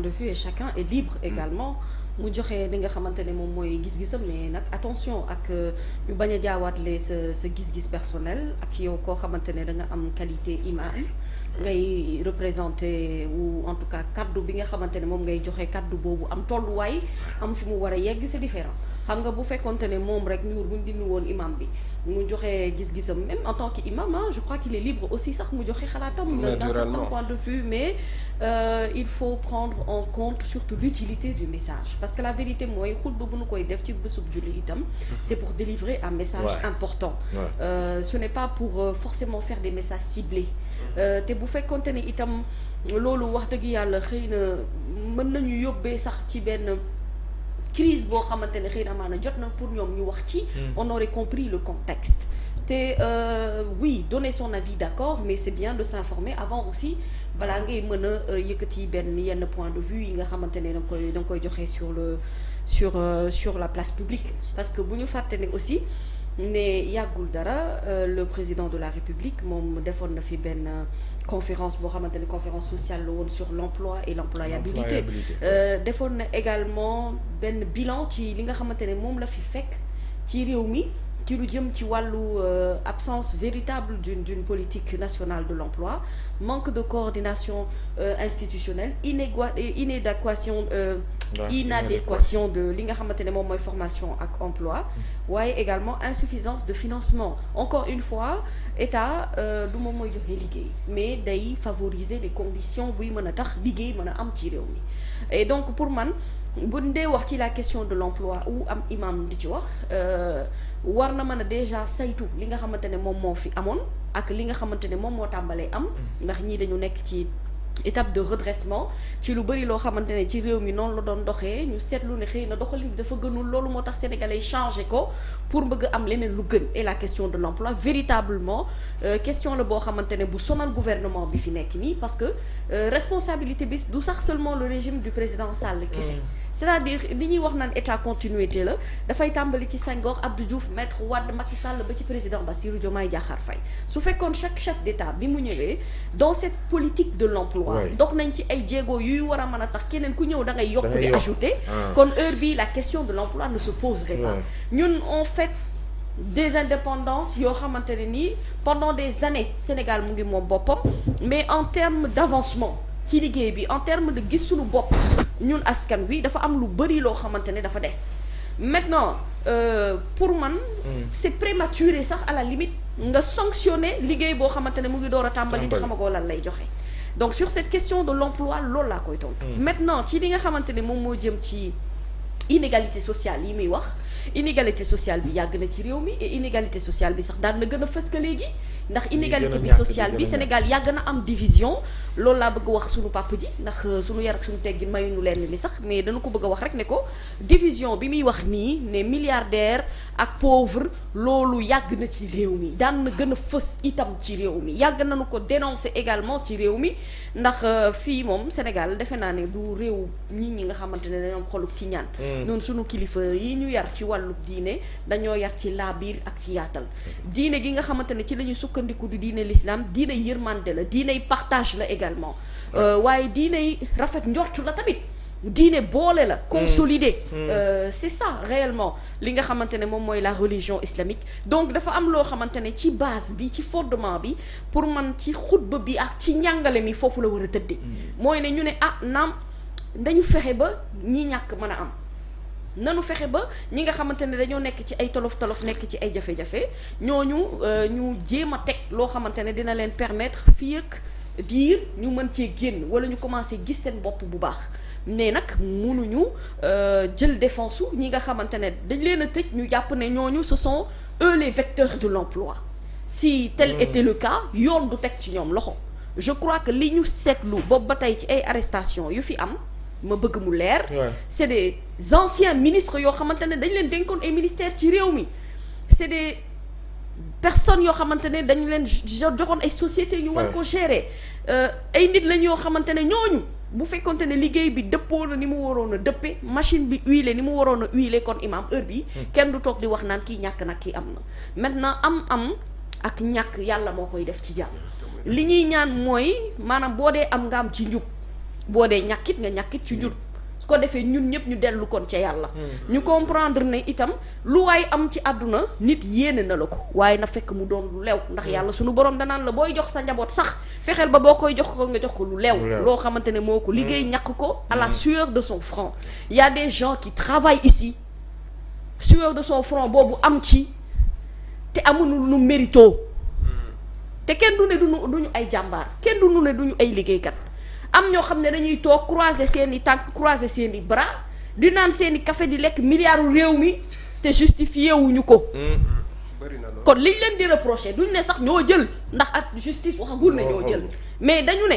de vue et chacun est libre également mu joxe li nga xamante ne moom mooy gis-gisam, mais nag attention ak ñu bañ a jaawaatle sa gis-gis personnel ak yow koo xamante ne da nga am qualité imam ngay représenté ou en tout cas kaddu bi nga xamante ne moom ngay joxe kaddu boobu am tolluwaay am fi mu war a yegg c'est différent. xam nga bu fekkonte ne moom rek ñuur buñ dindi woon imam bi mu joxe gis-gisam même en tant qu'imam je crois qu'il est libre aussi sax mu joxe xalaatam d'un certain point de vue, mais il faut prendre en compte surtout l'utilité du message, parce que la vérité mooy xutba bu nu koy def ci bésub julli itam c'est pour délivrer un message important. Ce n'est pas pour forcément faire des messages ciblés. te bu fekkonte ne itam loolu wax dëgg yàlla xëy na mën nañu yóbbee sax ci benn crise boo xamante ne xëy na maanaam jot na pour ñoom ñu wax ci. On aurait compris le contexte. te oui, donner son avis d'accord, mais c'est bien de s'informer avant aussi balaa ngay mën a yëkkati benn yenn point de vue yi nga xamante ne da nga koy joxe sur la place publique. Parce que bu ñu fàtte ne aussi ne yàggul dara le président de la République moom defoon na fi benn conférence boo xamante ne conférence sociale la woon sur l'emploi et l'employabilité. Defoon na également benn bilan ci li nga xamante ne moom la fi fekk ci réew mi ci lu jëm ci wàllu absence véritable d'une politique nationale de l'emploi, manque de coordination institutionnelle, inadéquation de li nga xamante ne moom mooy formation ak emploi, waaye également insuffisance de financement. Encore une fois, état du moom mooy joxe liggéey, mais day favoriser les conditions buy mën a tax liggéey mën a am ci réew mi. Et donc pour man bu dee wax ci la question de l'emploi ou am imam di ci wax war na mën a déjà saytu li nga xamante ne moom moo fi amoon ak li nga xamante ne moom moo tàmbalee am, ndax ñii dañu nekk ci étape de redressement ci lu bëri loo xamante ne ci réew mi noonu la doon doxee, ñu seetlu ne xëy na doxalin bi dafa gënul, loolu moo tax sénégalais yi changé ko pour bëgg am leneen lu gën. Et la question de l'emploi véritablement question la boo xamante ne bu sonal gouvernement bi fi nekk nii, parce que responsabilité bi du sax seulement le régime du président Sall kese. C'est-à-dire li ñuy wax naan état continuité la dafay tàmbali ci Senghor, Abdou Diouf, Maître Wade, Macky Sall ba ci président Bassirou Diomaye Diakhar Faye. Su fekkoon chaque chef d'état bi mu ñëwee dans cette politique de l'emploi dox nañ ci ay jéego yuy war a mën a tax keneen ku ñëw da ngay yokk di ajouter, kon heure bi la question de l'emploi ne se poserait pas. Ñun on fait des indépendances yoo xamante ne nii pendant des années Sénégal mu ngi moom boppam, mais en termes d'avancement ci liggéey bi, en termes de gis suñu bopp ñun askan wi dafa am lu bari loo xamante ne dafa des. Maintenant pour man c'est prématuré sax à la limite nga sanctionner liggéey boo xamante ne mu ngi door a tàmbali te xamagoo lan lay joxe. Donc sur cette question de l'emploi loolu laa koy tontu. Maintenant ci li nga xamante ne moom moo jëm ci inégalité sociale yi muy wax, inégalité sociale bi yàgg na ci réew mi, et inégalité sociale bi sax daan na gën a fës ka léegi, ndax inégalité bi sociale bi Sénégal yàgg na am division. Loolu laa bëgg wax sunu papa ji, ndax sunu yar ak sunu teggin mayuñu leen li sax, mais dañu ko bëgg a wax rek ne ko division bi muy wax nii ne milliardaire ak pauvre loolu yàgg na ci réew mi, daan na gën a fës itam ci réew mi, yàgg nañu ko dénoncer également ci réew mi, ndax fii moom Sénégal defe naa ne du réew ñi nga xamante ne dañoo am xolub ki ñaan. Noonu sunu kilifa yi ñu yar ci wàllu diine dañoo yar ci laabiir ak ci yaatal. Diine gi nga xamante ne ci la ñuy sukkandiku di diine l'islam, diine yërmande la, diine partage la également, waaye diine rafet njortu la tamit, diine boole la, consolider. C'est ça réellement li nga xamante ne moom mooy la religion islamique. Donc dafa am loo xamante ne ci base bi, ci fondement bi, pour man ci xutba bi ak ci njàngale mi foofu la war a tëddee. mooy ne ñu ne naam dañu fexe ba ñi ñàkk mën a am, nanu fexe ba ñi nga xamante ne dañoo nekk ci ay tolof-tolof, nekk ci ay jafe-jafe, ñooñu ñu jéem a teg loo xamante ne dina leen permettre fii ak diir ñu mën cee génn, wala ñu commencer gis seen bopp bu baax. Mais nag mënuñu jël défense su ñi nga xamante ne dañ leen a tëj, ñu jàpp ne ñooñu ce sont eux les vecteurs de l'emploi. Si tel était le cas, yoon du teg ci ñoom loxo. Je crois que li ñu seetlu boobu ba tey ci ay arrestations yu fi am, ma bëgg mu leer, c'est des anciens ministres yoo xamante ne dañ leen dénkoon ay ministères ci réew mi, c'est des personnes yoo xamante ne dañu leen joxoon ay sociétés ñu war ko gérer, ay nit lañ yoo xamante ne ñooñu bu fekkonte ne liggéey bi dëppoo na ni mu waroon a dëppe, machine bi huilé ni mu waroon a huilé, kon imam heure bi kenn du toog di wax naan kii ñàkk nag kii am na. Maintenant am ak ñàkk yàlla moo koy def ci jàmm. Li ñuy ñaan mooy maanaam boo dee am nga am ci njub, boo dee ñàkkit nga ñàkkit ci jur su ko defee ñun ñëpp ñu dellu kon ca yàlla ñu comprendre ne itam lu waay am ci àdduna nit yéene na la ko waaye na fekk mu doon lu lew ndax yàlla suñu borom danaan la booy jox sa njaboot sax fexeel ba boo koy jox ko nga jox ko lu lew loo xamante ne moo ko liggéey ñàkk ko à la sueur de son front il y a des gens qui travaillent ici sueur de son front boobu am ci te amuñu lu mérito te kenn du ne duñu ay jàmbaar kenn du ne duñu ay liggéeykat am ñoo xam ne dañuy toog croiser seen i tànk croiser seen i bras di naan seen i café di lekk milliards réew mi te justifié wuñu ko kon liñ leen di reprocher duñ ne sax ñoo jël ndax ak justice waxagul ne ñoo jël mais dañu ne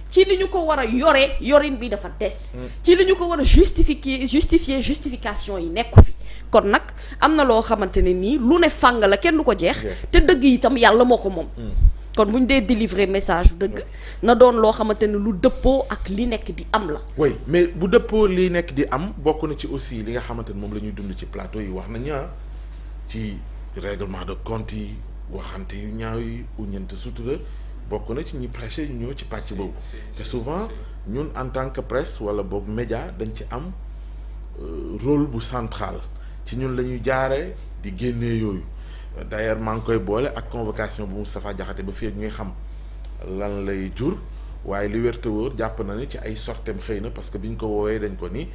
ci li ñu ko war a yore yorin bi dafa des ci li ñu ko war a justification yi nekku fi kon nag am na loo xamante ne nii lu ne fàng la kenn du ko jeex te dëgg itam yàlla moo ko moom kon bu ñu dee délivrer message dëgg na doon loo xamante ne lu dëppoo ak li nekk di am la oui mais bu dëppoo li nekk di am bokk na ci aussi li nga xamante ne moom la ñuy dund ci plateau yi wax nañu ci règlement de compte yi waxante yu ñaaw yi uñante sutura bokk na ci ñi prêché yu ñëw ci pàcc boobu te souvent ñun en tant que presse wala boobu média dañ ci am rôle bu central ci ñun la ñuy jaaree di génnee yooyu d'ailleurs maa ngi koy boole ak convocation bu Moustapha Diakhaté ba fii ak ñuy xam lan lay jur waaye li wér te wóor jàpp na ni ci ay sortem xëy na parce que bi ñu ko woowee dañ ko ni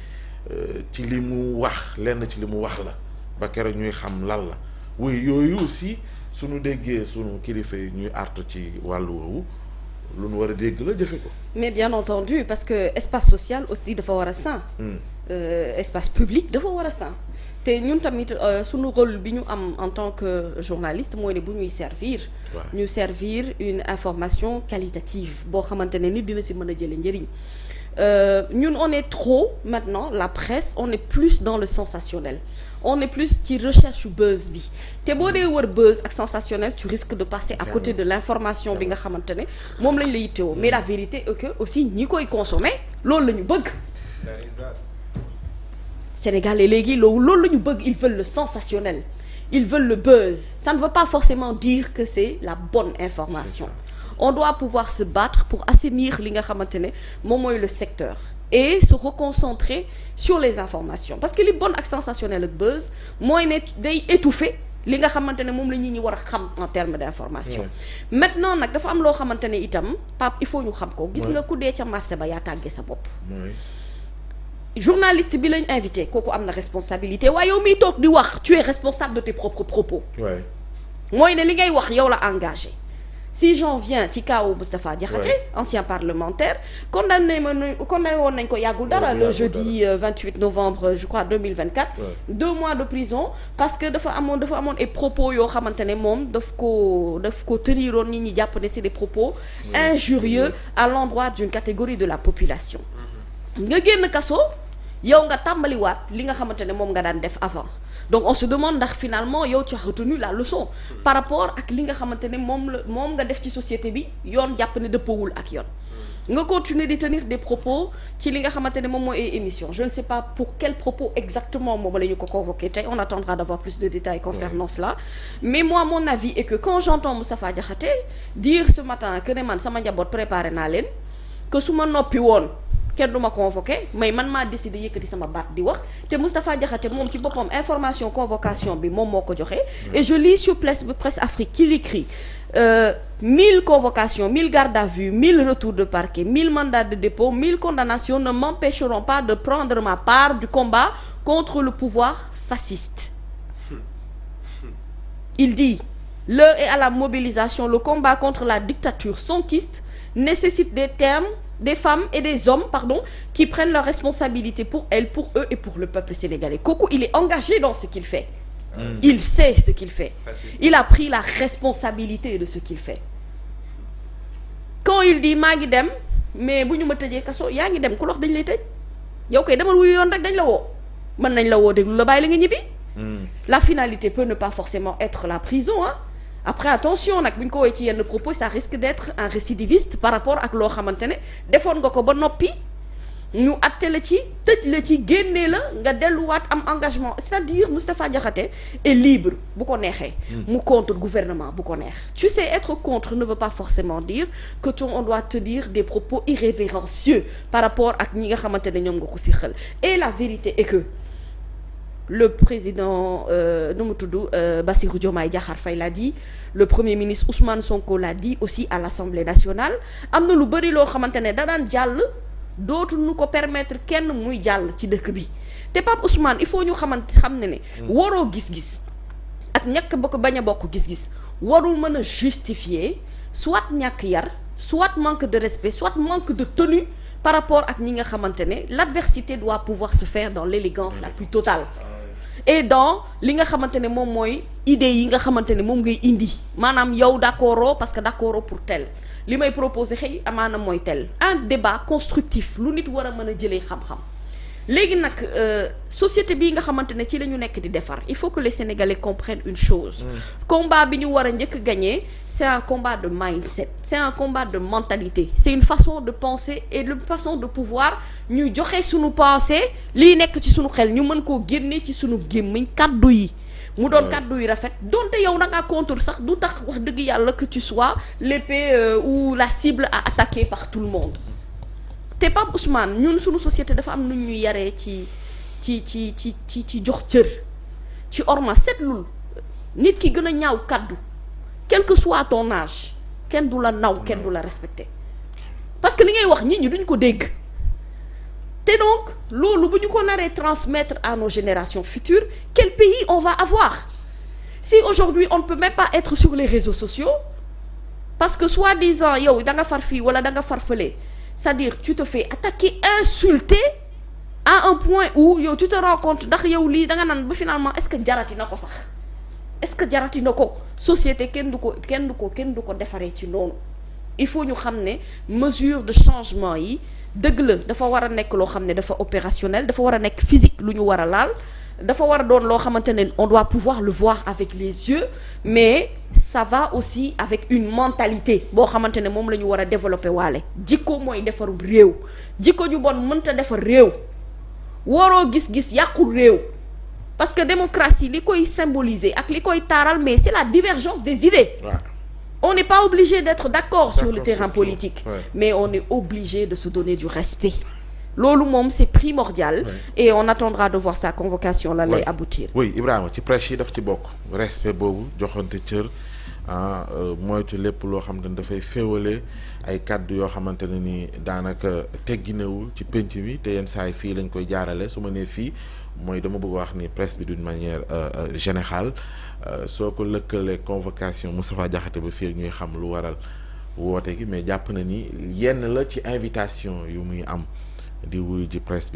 ci li mu wax lenn ci li mu wax la ba keroog ñuy xam lan la oui yooyu aussi suñu déggee suñu kilifa yi ñuy artu ci wàllu woowu lu nu war a dégg la jëfe ko mais bien entendu parce que espace social aussi dafa war a sain espace public dafa war a sain te ñun tamit suñu rôle bi ñu am en tant que journaliste mooy ne bu ñuy servir ñu servir une information qualitative boo xamante ne nit dina si mën a jële njëriñ ñun on est trop maintenant la presse on est plus dans le sensationnel on est plus ci recherche buzz bi te boo dee wër buzz ak sensationnel tu risques de passer à côté de l'information bi nga xamante ne moom lañ la yittewoo mais la vérité est que aussi ñi koy consommer loolu la ñu bëgg Sénégalais léegi loolu la ñu bëgg ils veulent le sensationnel ils veulent le buzz ça ne veut pas forcément dire que c'est la bonne information on doit pouvoir se battre pour assainir li nga xamante ne moom mooy le secteur et se reconcentrer sur les informations parce que li bon ak sensationnel ak buzz mooy ne day étouffer li nga xamante ne moom la nit ñi war a xam en termes d'information maintenant nag dafa am loo xamante ne itam Pape il faut ñu xam ko gis nga ku dee ca marché ba yaa tàggee sa bopp journaliste bi lañ invité kooku am na responsabilité waaye yow miy toog di wax tu es responsable de tes propres propos mooy ne li ngay wax yow la engagé si j'en viens ci kaw Moustapha Diakhaté ancien parlementaire condamné woon nañ ko yàggul dara le jeudi 28 novembre je crois 2024 2 mois de prison parce que dafa amoon ay propos yoo xamante ne moom daf ko teniroon nit ñi jàpp ne c'est des propos injurieux à l'endroit d'une catégorie de la population nga génn kaso yow nga tàmbaliwaat li nga xamante ne moom nga daan def avant donc on se demande ndax finalement yow tu as retenu la leçon par rapport ak li nga xamante ne moom nga def ci société bi yoon jàpp ne dëppoowul ak yoon nga continuer de tenir des propos ci li nga xamante ne moom mooy ay émission je ne sais pas pour quel propos exactement moom la ñu ko convoqué tey on attendra d'avoir plus de détails concernant cela mais moi mon avis est que quand j'entends Moustapha Diakhaté dire ce matin que ne man sama njaboot préparé naa leen que su ma noppi woon kenn du ma convoqué mais man maa décidé yëkkati sama baat di wax te Moustapha Diakhaté moom ci boppam information convocation bi moom moo ko joxe et je lis sur Presse Afrique qu'il écrit 1000 convocations 1000 gardes à vue 1000 retours de parquet 1000 mandats de dépôt 1000 condamnations ne m'empêcheront pas de prendre ma part du combat contre le pouvoir fasciste. Il dit l'heure est à la mobilisation le combat contre la dictature sonquiste nécessite des femmes et des hommes qui prennent leurs responsabilités pour elles, pour eux et pour le peuple sénégalais. Kooku, il est engagé dans ce qu'il fait. Il sait ce qu'il fait. Il a pris la responsabilité de ce qu'il fait. Quand il dit maa ngi dem mais bu ñu ma tëjee kaso yaa ngi dem ku lox dañ lay tëj yow koy demal wuyu yoon rek dañ la woo mën nañ la woo déglu la bàyyi la nga ñibbi. La finalité peut ne pas forcément être la prison après attention nag bu ñu ko woowee ci yenn propos ça risque d'être un récidiviste par rapport ak loo xamante ne defoon nga ko ba noppi ñu atte la ci tëj la ci génnee la nga delluwaat am engagement c'est-à-dire Moustapha Diakhaté est libre bu ko neexee mu contre gouvernement bu ko neex tu sais être contre ne veut pas forcément dire que on doit tenir des propos irrévérencieux par rapport ak ñi nga xamante ne ñoom nga ko si xel et la vérité est que le président nu mu tudd Bassirou Diomaye Diakhar Faye l'a dit le premier ministre Ousmane Sonko l'a dit aussi à l'Assemblée nationale am na lu bëri loo xamante ne da daan jàll dootuñu ko permettre kenn muy jàll ci dëkk bi te Pape Ousmane il faut ñu xam ne waroo gis-gis ak ñàkk ba ko bañ a bokk gis-gis warul mën a justifier soit ñàkk yar soit manque de respect soit manque de tenue par rapport ak ñi nga xamante ne l'adversité doit pouvoir se faire dans l'élégance la plus totale et dans li nga xamante ne moom mooy idées yi nga xamante ne moom ngay indi maanaam yow d'accord parce que d'accord pour tel li may proposer xëy amaana mooy tel un débat constructif lu nit war a mën a jëlee xam-xam léegi nag société bii nga xamante ne ci la ñu nekk di defar il faut que les Sénégalais comprennent une chose combat bi ñu war a njëkk gagner c'est un combat de mindset c'est un combat de mentalité c'est une façon de penser et une façon de pouvoir ñu joxe suñu pensée lii nekk ci suñu xel ñu mën koo génne ci suñu gémmiñ kaddu yi mu doon kaddu yu rafet donte yow na ngaa contre sax du tax wax dëgg yàlla que tu sois l'épée ou la cible à attaquer par tout le monde te Pape Ousmane ñun suñu société dafa am nu ñuy yaree ci jox cër ci orma seetlul nit ki gën a ñaaw kaddu quel que soit ton âge kenn du la naw kenn du la respecter parce que li ngay wax nit ñi duñ ko dégg te donc loolu bu ñu ko naree transmettre à nos générations futures quel pays on va avoir si aujourd'hui on ne peut même pas être sur les réseaux sociaux parce que soi-disant yow da nga far fii wala da nga far fële c'est-à-dire tu te fais attaquer insulter à un point où yow tu te rends compte ndax yow lii da nga naan ba finalement est-ce que jarati na ko sax est-ce que jarati na ko société kenn du ko defaree ci noonu il faut ñu xam ne mesure de changement yi dëgg la dafa war a nekk loo xam ne dafa opérationnel dafa war a nekk physique lu ñu war a laal dafa war a doon loo xamante ne on doit pouvoir le voir avec les yeux mais ça va aussi avec une mentalité boo xamante ne moom la ñu war a développer waale jikko mooy defarum réew jikko ju bon mënta defar réew waroo gis-gis yàqul réew parce que démocratie li koy symboliser ak li koy taaral mais c'est la divergence des idées on n'est pas obligé d'être d'accord sur le terrain politique mais on est obligé de se donner du respect loolu moom c'est primordial et on attendra de voir sa convocation lan lay aboutir oui Ibrahima ci presse yi daf ci bokk respect boobu joxante cër moytu lépp loo xam ne dafay féewale ay kàddu yoo xamante ne ni daanaka tegginewul ci penc mi te yenn saa yi fii lañ koy jaarale su ma nee fii mooy dama bëgg wax ni presse bi d'une manière générale soo ko lëkkalee convocation Moustapha Diakhaté ba fii ñuy xam lu waral woote gi mais jàpp na ni yenn la ci invitation yu muy am di wuyu ji presse bi